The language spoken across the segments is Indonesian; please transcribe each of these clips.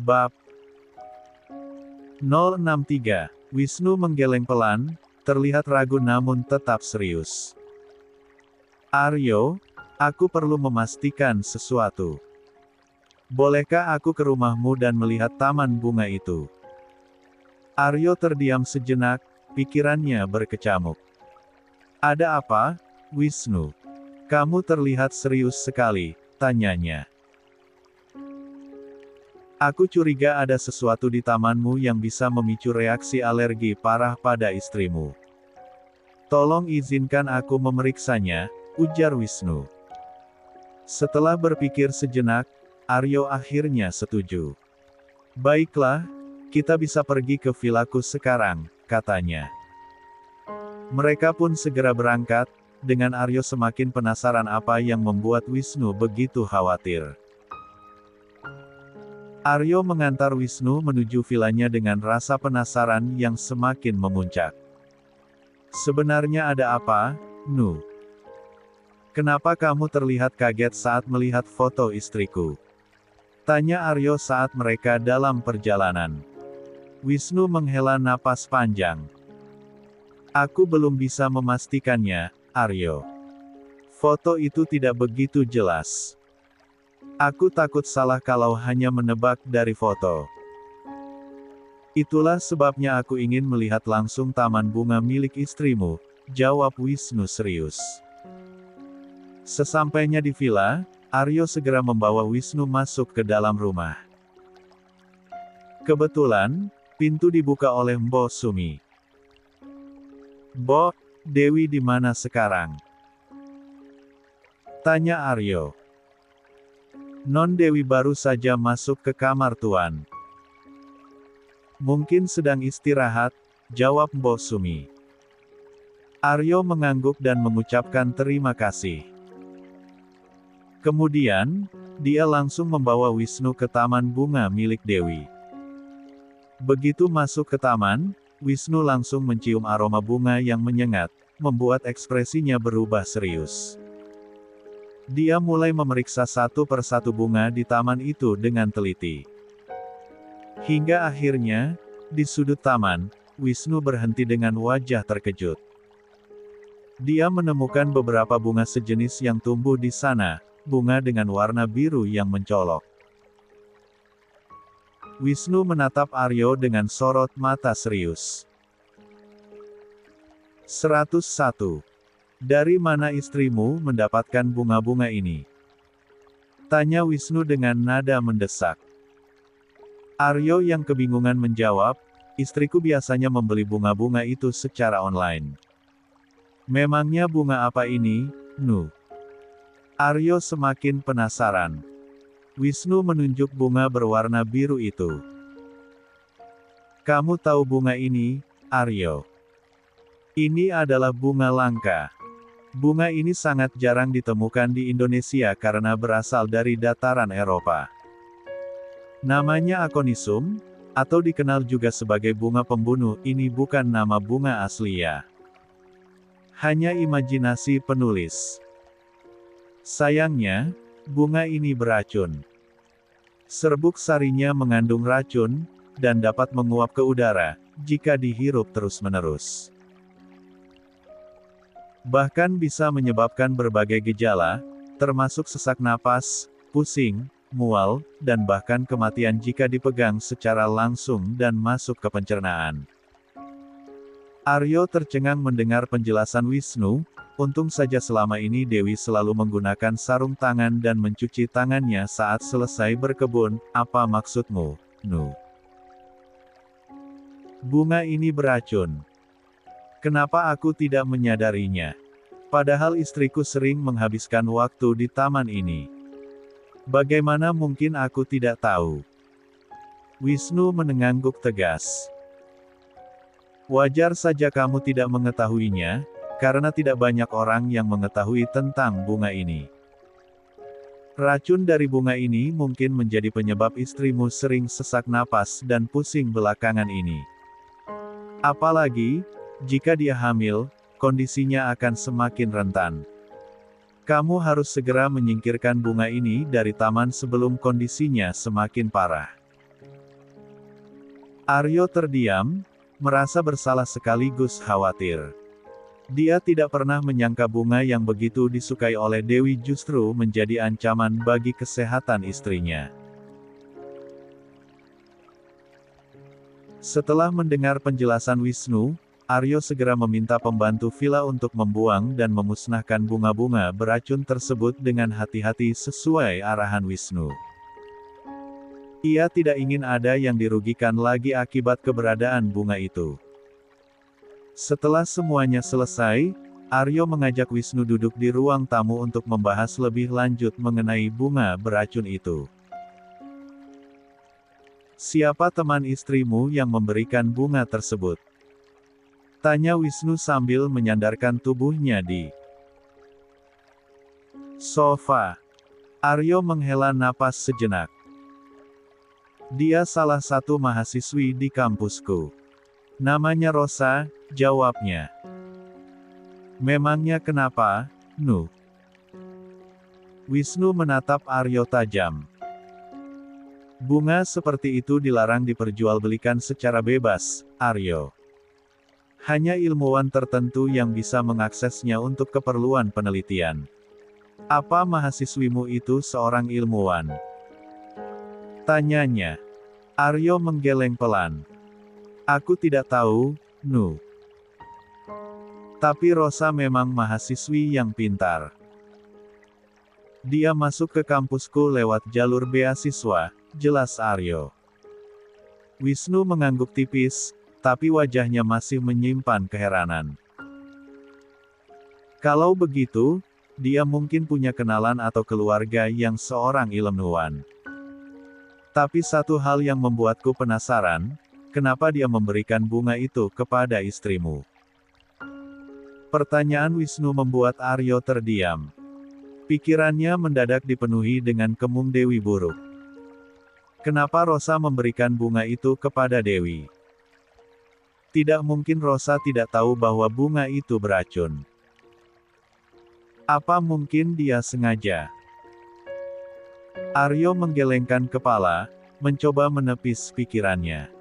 Bab 063. Wisnu menggeleng pelan, terlihat ragu namun tetap serius. Aryo, aku perlu memastikan sesuatu. Bolehkah aku ke rumahmu dan melihat taman bunga itu? Aryo terdiam sejenak, pikirannya berkecamuk. Ada apa, Wisnu? Kamu terlihat serius sekali, tanyanya. Aku curiga ada sesuatu di tamanmu yang bisa memicu reaksi alergi parah pada istrimu. Tolong izinkan aku memeriksanya, ujar Wisnu. Setelah berpikir sejenak, Aryo akhirnya setuju. Baiklah, kita bisa pergi ke vilaku sekarang, katanya. Mereka pun segera berangkat, dengan Aryo semakin penasaran apa yang membuat Wisnu begitu khawatir. Aryo mengantar Wisnu menuju vilanya dengan rasa penasaran yang semakin memuncak. Sebenarnya ada apa, Nu? Kenapa kamu terlihat kaget saat melihat foto istriku? Tanya Aryo saat mereka dalam perjalanan. Wisnu menghela napas panjang. Aku belum bisa memastikannya, Aryo. Foto itu tidak begitu jelas. Aku takut salah kalau hanya menebak dari foto. Itulah sebabnya aku ingin melihat langsung taman bunga milik istrimu, jawab Wisnu serius. Sesampainya di vila, Aryo segera membawa Wisnu masuk ke dalam rumah. Kebetulan, pintu dibuka oleh Mbok Sumi. Mbok, Dewi di mana sekarang? Tanya Aryo. Non Dewi baru saja masuk ke kamar Tuan. Mungkin sedang istirahat, jawab Mbok Sumi. Aryo mengangguk dan mengucapkan terima kasih. Kemudian, dia langsung membawa Wisnu ke taman bunga milik Dewi. Begitu masuk ke taman, Wisnu langsung mencium aroma bunga yang menyengat, membuat ekspresinya berubah serius. Dia mulai memeriksa satu persatu bunga di taman itu dengan teliti. Hingga akhirnya, di sudut taman, Wisnu berhenti dengan wajah terkejut. Dia menemukan beberapa bunga sejenis yang tumbuh di sana, bunga dengan warna biru yang mencolok. Wisnu menatap Aryo dengan sorot mata serius. 101. Dari mana istrimu mendapatkan bunga-bunga ini? Tanya Wisnu dengan nada mendesak. Aryo yang kebingungan menjawab, istriku biasanya membeli bunga-bunga itu secara online. Memangnya bunga apa ini, Nu? Aryo semakin penasaran. Wisnu menunjuk bunga berwarna biru itu. Kamu tahu bunga ini, Aryo? Ini adalah bunga langka. Bunga ini sangat jarang ditemukan di Indonesia karena berasal dari dataran Eropa. Namanya Akonisum, atau dikenal juga sebagai bunga pembunuh, ini bukan nama bunga aslinya. Hanya imajinasi penulis. Sayangnya, bunga ini beracun. Serbuk sarinya mengandung racun, dan dapat menguap ke udara, jika dihirup terus-menerus. Bahkan bisa menyebabkan berbagai gejala, termasuk sesak napas, pusing, mual, dan bahkan kematian jika dipegang secara langsung dan masuk ke pencernaan. Aryo tercengang mendengar penjelasan Wisnu, untung saja selama ini Dewi selalu menggunakan sarung tangan dan mencuci tangannya saat selesai berkebun. Apa maksudmu, Nu? Bunga ini beracun. Kenapa aku tidak menyadarinya? Padahal istriku sering menghabiskan waktu di taman ini. Bagaimana mungkin aku tidak tahu? Wisnu mengangguk tegas. Wajar saja kamu tidak mengetahuinya, karena tidak banyak orang yang mengetahui tentang bunga ini. Racun dari bunga ini mungkin menjadi penyebab istrimu sering sesak napas dan pusing belakangan ini. Apalagi, jika dia hamil, kondisinya akan semakin rentan. Kamu harus segera menyingkirkan bunga ini dari taman sebelum kondisinya semakin parah. Aryo terdiam, merasa bersalah sekaligus khawatir. Dia tidak pernah menyangka bunga yang begitu disukai oleh Dewi justru menjadi ancaman bagi kesehatan istrinya. Setelah mendengar penjelasan Wisnu, Aryo segera meminta pembantu villa untuk membuang dan memusnahkan bunga-bunga beracun tersebut dengan hati-hati sesuai arahan Wisnu. Ia tidak ingin ada yang dirugikan lagi akibat keberadaan bunga itu. Setelah semuanya selesai, Aryo mengajak Wisnu duduk di ruang tamu untuk membahas lebih lanjut mengenai bunga beracun itu. "Siapa teman istrimu yang memberikan bunga tersebut?" tanya Wisnu sambil menyandarkan tubuhnya di sofa. Aryo menghela napas sejenak. "Dia salah satu mahasiswi di kampusku. Namanya Rosa," jawabnya. "Memangnya kenapa, Nu?" Wisnu menatap Aryo tajam. "Bunga seperti itu dilarang diperjualbelikan secara bebas, Aryo. Hanya ilmuwan tertentu yang bisa mengaksesnya untuk keperluan penelitian. Apa mahasiswimu itu seorang ilmuwan?" tanyanya. Aryo menggeleng pelan. "Aku tidak tahu, Nu. Tapi Rosa memang mahasiswi yang pintar. Dia masuk ke kampusku lewat jalur beasiswa," jelas Aryo. Wisnu mengangguk tipis, tapi wajahnya masih menyimpan keheranan. "Kalau begitu, dia mungkin punya kenalan atau keluarga yang seorang ilmuwan. Tapi satu hal yang membuatku penasaran, kenapa dia memberikan bunga itu kepada istrimu?" Pertanyaan Wisnu membuat Aryo terdiam. Pikirannya mendadak dipenuhi dengan kemung Dewi buruk. Kenapa Rosa memberikan bunga itu kepada Dewi? Tidak mungkin Rosa tidak tahu bahwa bunga itu beracun. Apa mungkin dia sengaja? Aryo menggelengkan kepala, mencoba menepis pikirannya.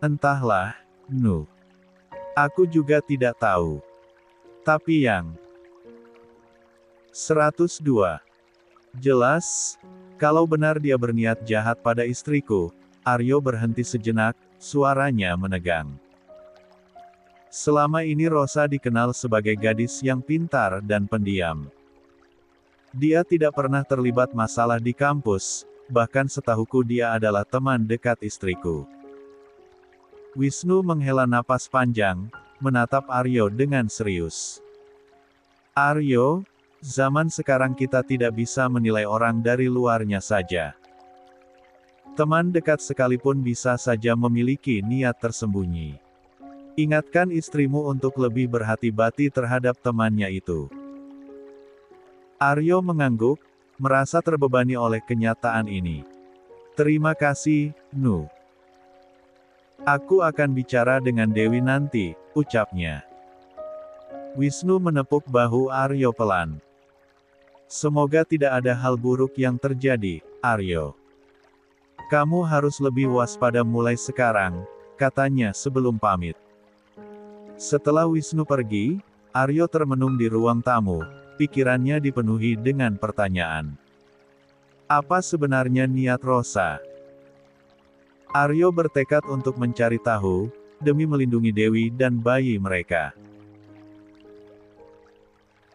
"Entahlah, Nu. Aku juga tidak tahu. Tapi yang 102. Jelas, kalau benar dia berniat jahat pada istriku." Aryo berhenti sejenak, suaranya menegang. "Selama ini Rosa dikenal sebagai gadis yang pintar dan pendiam. Dia tidak pernah terlibat masalah di kampus, bahkan setahuku dia adalah teman dekat istriku." Wisnu menghela napas panjang, menatap Aryo dengan serius. "Aryo, zaman sekarang kita tidak bisa menilai orang dari luarnya saja. Teman dekat sekalipun bisa saja memiliki niat tersembunyi. Ingatkan istrimu untuk lebih berhati-hati terhadap temannya itu." Aryo mengangguk, merasa terbebani oleh kenyataan ini. "Terima kasih, Nu. Aku akan bicara dengan Dewi nanti," ucapnya. Wisnu menepuk bahu Aryo pelan. "Semoga tidak ada hal buruk yang terjadi, Aryo. Kamu harus lebih waspada mulai sekarang," katanya sebelum pamit. Setelah Wisnu pergi, Aryo termenung di ruang tamu, pikirannya dipenuhi dengan pertanyaan. Apa sebenarnya niat Rosa? Aryo bertekad untuk mencari tahu, demi melindungi Dewi dan bayi mereka.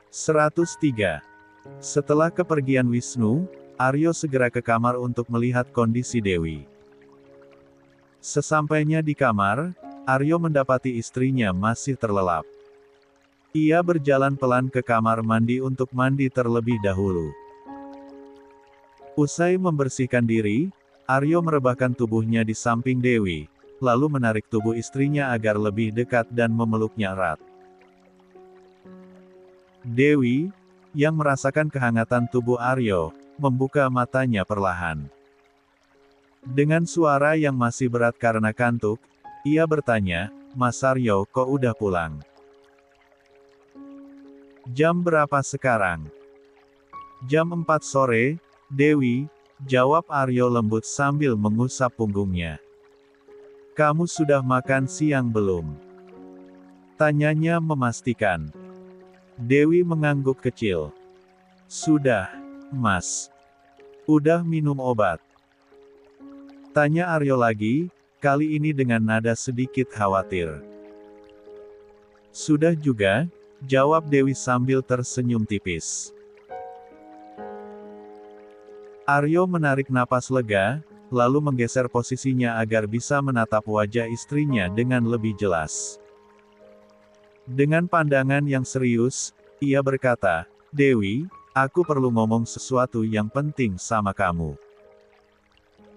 103. Setelah kepergian Wisnu, Aryo segera ke kamar untuk melihat kondisi Dewi. Sesampainya di kamar, Aryo mendapati istrinya masih terlelap. Ia berjalan pelan ke kamar mandi untuk mandi terlebih dahulu. Usai membersihkan diri, Aryo merebahkan tubuhnya di samping Dewi, lalu menarik tubuh istrinya agar lebih dekat dan memeluknya erat. Dewi, yang merasakan kehangatan tubuh Aryo, membuka matanya perlahan. Dengan suara yang masih berat karena kantuk, ia bertanya, "Mas Aryo, kok udah pulang? Jam berapa sekarang?" "Jam 4 sore, Dewi," jawab Aryo lembut sambil mengusap punggungnya. Kamu sudah makan siang belum? Tanyanya memastikan. Dewi mengangguk kecil. Sudah, Mas. Udah minum obat? Tanya Aryo lagi, kali ini dengan nada sedikit khawatir. Sudah juga, jawab Dewi sambil tersenyum tipis. Aryo menarik napas lega, lalu menggeser posisinya agar bisa menatap wajah istrinya dengan lebih jelas. Dengan pandangan yang serius, ia berkata, Dewi, aku perlu ngomong sesuatu yang penting sama kamu.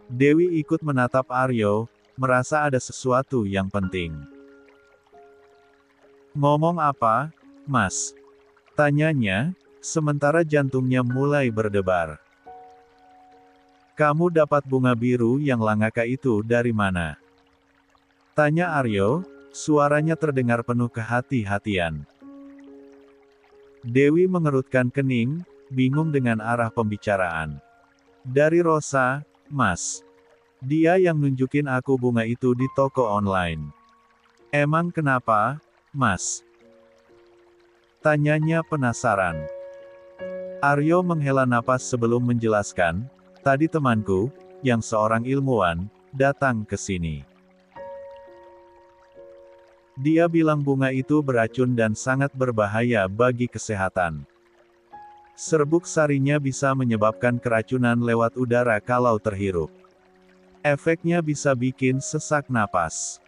Dewi ikut menatap Aryo, merasa ada sesuatu yang penting. Ngomong apa, Mas? Tanyanya, sementara jantungnya mulai berdebar. Kamu dapat bunga biru yang langka itu dari mana? Tanya Aryo, suaranya terdengar penuh kehati-hatian. Dewi mengerutkan kening, bingung dengan arah pembicaraan. Dari Rosa, Mas. Dia yang nunjukin aku bunga itu di toko online. Emang kenapa, Mas? Tanyanya penasaran. Aryo menghela napas sebelum menjelaskan, tadi temanku, yang seorang ilmuwan, datang ke sini. Dia bilang bunga itu beracun dan sangat berbahaya bagi kesehatan. Serbuk sarinya bisa menyebabkan keracunan lewat udara kalau terhirup. Efeknya bisa bikin sesak napas.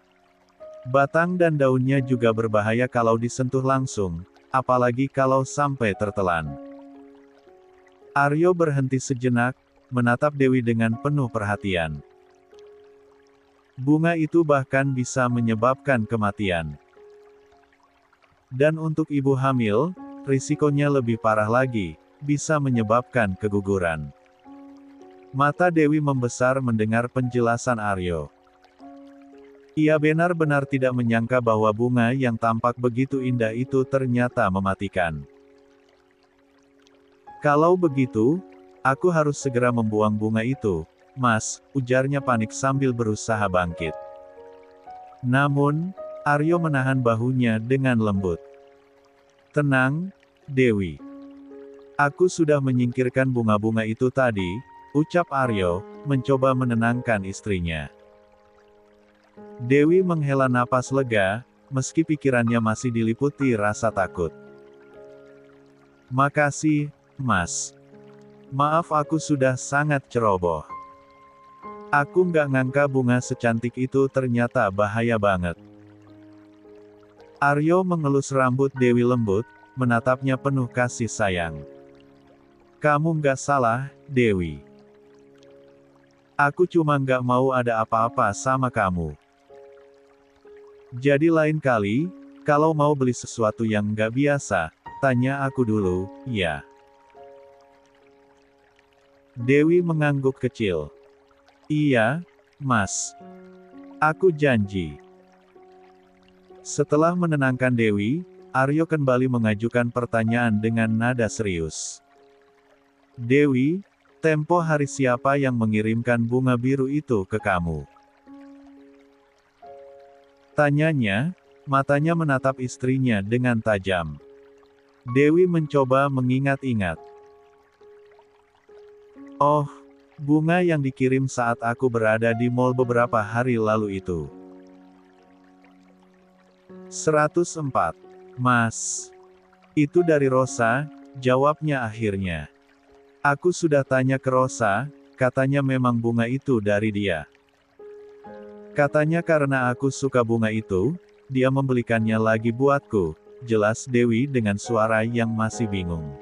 Batang dan daunnya juga berbahaya kalau disentuh langsung, apalagi kalau sampai tertelan. Aryo berhenti sejenak, menatap Dewi dengan penuh perhatian. Bunga itu bahkan bisa menyebabkan kematian. Dan untuk ibu hamil, risikonya lebih parah lagi, bisa menyebabkan keguguran. Mata Dewi membesar mendengar penjelasan Aryo. Ia benar-benar tidak menyangka bahwa bunga yang tampak begitu indah itu ternyata mematikan. Kalau begitu, aku harus segera membuang bunga itu, Mas, ujarnya panik sambil berusaha bangkit. Namun, Aryo menahan bahunya dengan lembut. Tenang, Dewi. Aku sudah menyingkirkan bunga-bunga itu tadi, ucap Aryo, mencoba menenangkan istrinya. Dewi menghela napas lega, meski pikirannya masih diliputi rasa takut. Makasih, Mas. Maaf aku sudah sangat ceroboh. Aku nggak ngangka bunga secantik itu ternyata bahaya banget. Aryo mengelus rambut Dewi lembut, menatapnya penuh kasih sayang. Kamu nggak salah, Dewi. Aku cuma nggak mau ada apa-apa sama kamu. Jadi lain kali, kalau mau beli sesuatu yang nggak biasa, tanya aku dulu, ya. Dewi mengangguk kecil. Iya, Mas. Aku janji. Setelah menenangkan Dewi, Aryo kembali mengajukan pertanyaan dengan nada serius. Dewi, tempo hari siapa yang mengirimkan bunga biru itu ke kamu? Tanyanya, matanya menatap istrinya dengan tajam. Dewi mencoba mengingat-ingat. Oh, bunga yang dikirim saat aku berada di mall beberapa hari lalu itu. 104. Mas. Itu dari Rosa, jawabnya akhirnya. Aku sudah tanya ke Rosa, katanya memang bunga itu dari dia. Katanya karena aku suka bunga itu, dia membelikannya lagi buatku, jelas Dewi dengan suara yang masih bingung.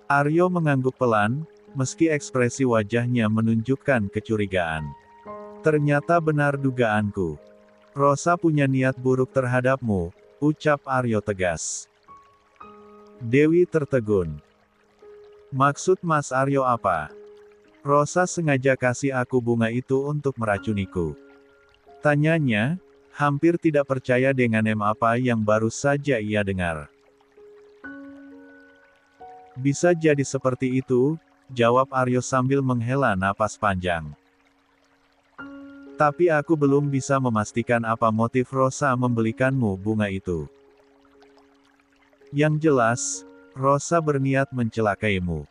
Aryo mengangguk pelan, meski ekspresi wajahnya menunjukkan kecurigaan. Ternyata benar dugaanku. Rosa punya niat buruk terhadapmu, ucap Aryo tegas. Dewi tertegun. Maksud Mas Aryo apa? Rosa sengaja kasih aku bunga itu untuk meracuniku. Tanyanya, hampir tidak percaya dengan apa yang baru saja ia dengar. Bisa jadi seperti itu, jawab Aryo sambil menghela napas panjang. Tapi aku belum bisa memastikan apa motif Rosa membelikanmu bunga itu. Yang jelas, Rosa berniat mencelakaimu.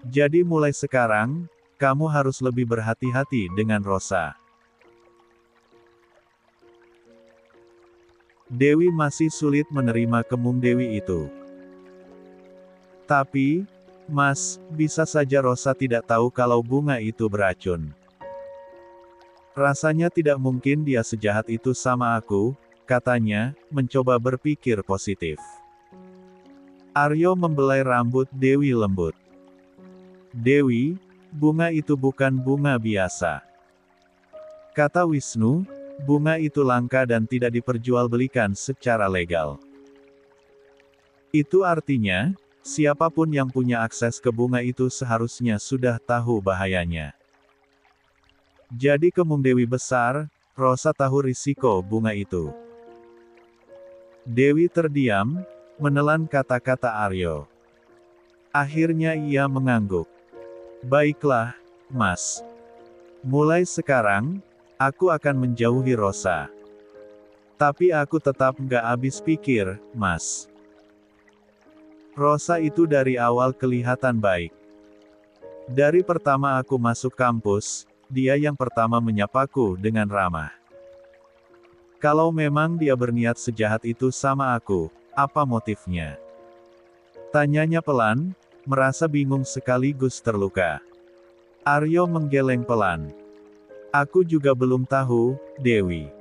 Jadi mulai sekarang, kamu harus lebih berhati-hati dengan Rosa. Dewi masih sulit menerima kemung Dewi itu. Tapi, Mas, bisa saja Rosa tidak tahu kalau bunga itu beracun. Rasanya tidak mungkin dia sejahat itu sama aku, katanya, mencoba berpikir positif. Aryo membelai rambut Dewi lembut. Dewi, bunga itu bukan bunga biasa. Kata Wisnu, bunga itu langka dan tidak diperjualbelikan secara legal. Itu artinya, siapapun yang punya akses ke bunga itu seharusnya sudah tahu bahayanya. Jadi kemung Dewi besar, Rosa tahu risiko bunga itu. Dewi terdiam, menelan kata-kata Aryo. Akhirnya ia mengangguk. Baiklah, Mas. Mulai sekarang, aku akan menjauhi Rosa. Tapi aku tetap nggak habis pikir, Mas. Rosa itu dari awal kelihatan baik. Dari pertama aku masuk kampus, dia yang pertama menyapaku dengan ramah. Kalau memang dia berniat sejahat itu sama aku, apa motifnya? Tanyanya pelan, merasa bingung sekaligus terluka. Aryo menggeleng pelan. Aku juga belum tahu, Dewi.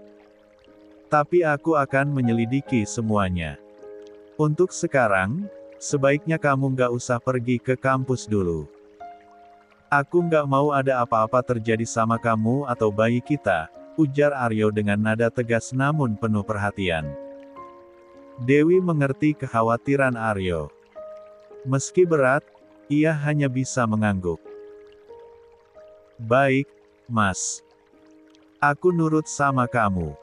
Tapi aku akan menyelidiki semuanya. Untuk sekarang, sebaiknya kamu nggak usah pergi ke kampus dulu. Aku nggak mau ada apa-apa terjadi sama kamu atau bayi kita, ujar Aryo dengan nada tegas namun penuh perhatian. Dewi mengerti kekhawatiran Aryo. Meski berat, ia hanya bisa mengangguk. Baik, Mas. Aku nurut sama kamu.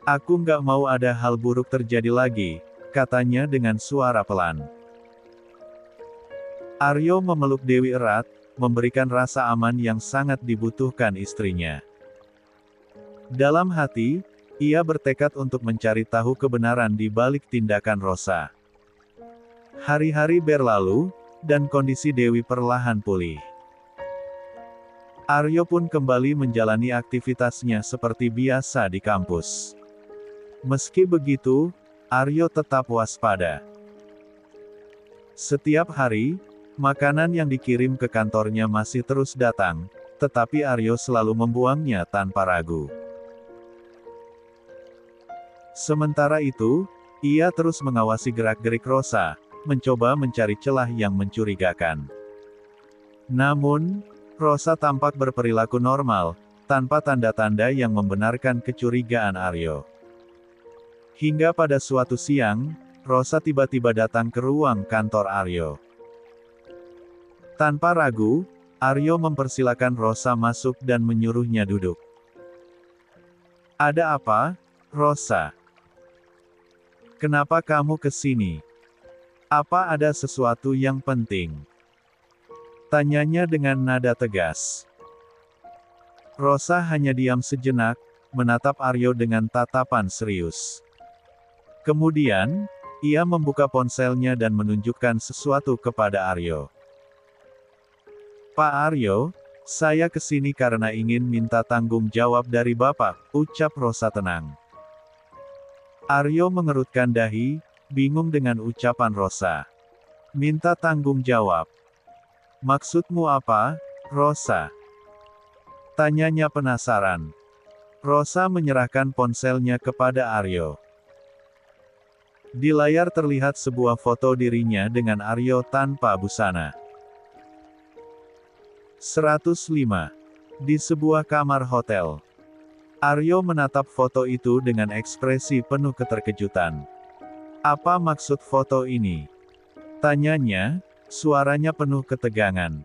Aku nggak mau ada hal buruk terjadi lagi, katanya dengan suara pelan. Aryo memeluk Dewi erat, memberikan rasa aman yang sangat dibutuhkan istrinya. Dalam hati, ia bertekad untuk mencari tahu kebenaran di balik tindakan Rosa. Hari-hari berlalu, dan kondisi Dewi perlahan pulih. Aryo pun kembali menjalani aktivitasnya seperti biasa di kampus. Meski begitu, Aryo tetap waspada. Setiap hari, makanan yang dikirim ke kantornya masih terus datang, tetapi Aryo selalu membuangnya tanpa ragu. Sementara itu, ia terus mengawasi gerak-gerik Rosa, mencoba mencari celah yang mencurigakan. Namun, Rosa tampak berperilaku normal, tanpa tanda-tanda yang membenarkan kecurigaan Aryo. Hingga pada suatu siang, Rosa tiba-tiba datang ke ruang kantor Aryo. Tanpa ragu, Aryo mempersilakan Rosa masuk dan menyuruhnya duduk. Ada apa, Rosa? Kenapa kamu ke sini? Apa ada sesuatu yang penting? Tanyanya dengan nada tegas. Rosa hanya diam sejenak, menatap Aryo dengan tatapan serius. Kemudian, ia membuka ponselnya dan menunjukkan sesuatu kepada Aryo. Pak Aryo, saya kesini karena ingin minta tanggung jawab dari Bapak, ucap Rosa tenang. Aryo mengerutkan dahi, bingung dengan ucapan Rosa. Minta tanggung jawab. Maksudmu apa, Rosa? Tanyanya penasaran. Rosa menyerahkan ponselnya kepada Aryo. Di layar terlihat sebuah foto dirinya dengan Aryo tanpa busana. 105. Di sebuah kamar hotel. Aryo menatap foto itu dengan ekspresi penuh keterkejutan. Apa maksud foto ini? Tanyanya, suaranya penuh ketegangan.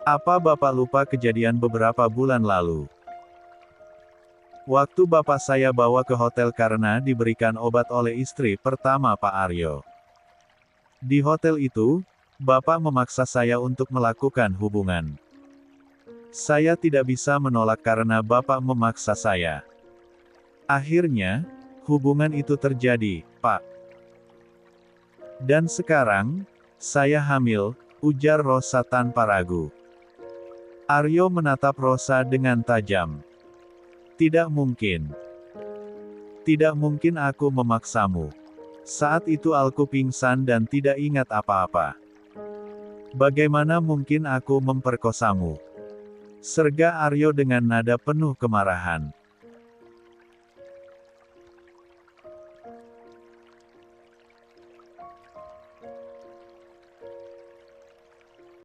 Apa Bapak lupa kejadian beberapa bulan lalu? Waktu Bapak saya bawa ke hotel karena diberikan obat oleh istri pertama Pak Aryo. Di hotel itu, Bapak memaksa saya untuk melakukan hubungan. Saya tidak bisa menolak karena Bapak memaksa saya. Akhirnya, hubungan itu terjadi, Pak. Dan sekarang, saya hamil, ujar Rosa tanpa ragu. Aryo menatap Rosa dengan tajam. Tidak mungkin. Tidak mungkin aku memaksamu. Saat itu aku pingsan dan tidak ingat apa-apa. Bagaimana mungkin aku memperkosamu? Serga Aryo dengan nada penuh kemarahan.